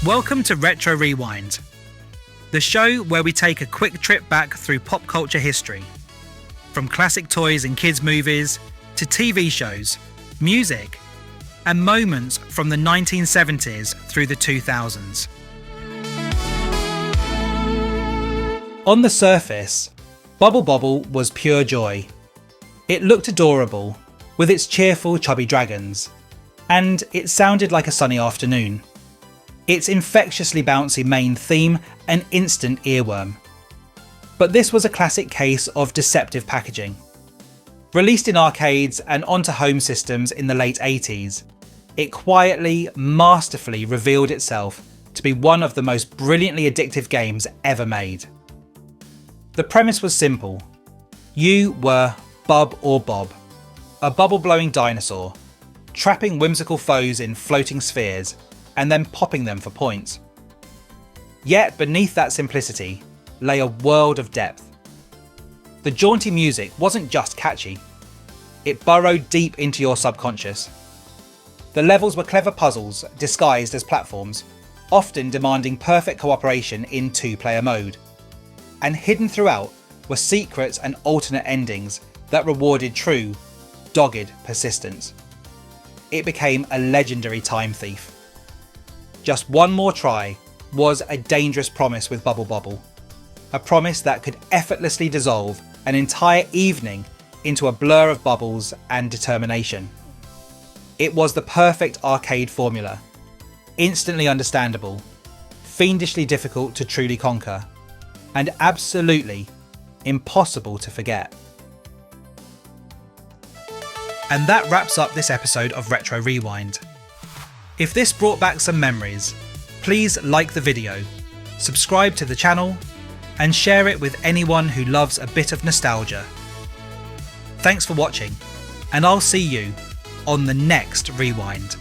Welcome to Retro Rewind, the show where we take a quick trip back through pop culture history. From classic toys and kids' movies to TV shows, music, and moments from the 1970s through the 2000s. On the surface, Bubble Bobble was pure joy. It looked adorable, with its cheerful chubby dragons, and it sounded like a sunny afternoon. Its infectiously bouncy main theme an instant earworm. But this was a classic case of deceptive packaging. Released in arcades and onto home systems in the late 80s, it quietly, masterfully revealed itself to be one of the most brilliantly addictive games ever made. The premise was simple. You were Bub or Bob, a bubble-blowing dinosaur, trapping whimsical foes in floating spheres and then popping them for points. Yet beneath that simplicity lay a world of depth. The jaunty music wasn't just catchy, it burrowed deep into your subconscious. The levels were clever puzzles disguised as platforms, often demanding perfect cooperation in two-player mode. And hidden throughout were secrets and alternate endings that rewarded true, dogged persistence. It became a legendary time thief. Just one more try was a dangerous promise with Bubble Bobble, a promise that could effortlessly dissolve an entire evening into a blur of bubbles and determination. It was the perfect arcade formula, instantly understandable, fiendishly difficult to truly conquer, and absolutely impossible to forget. And that wraps up this episode of Retro Rewind. If this brought back some memories, please like the video, subscribe to the channel, and share it with anyone who loves a bit of nostalgia. Thanks for watching, and I'll see you on the next Rewind.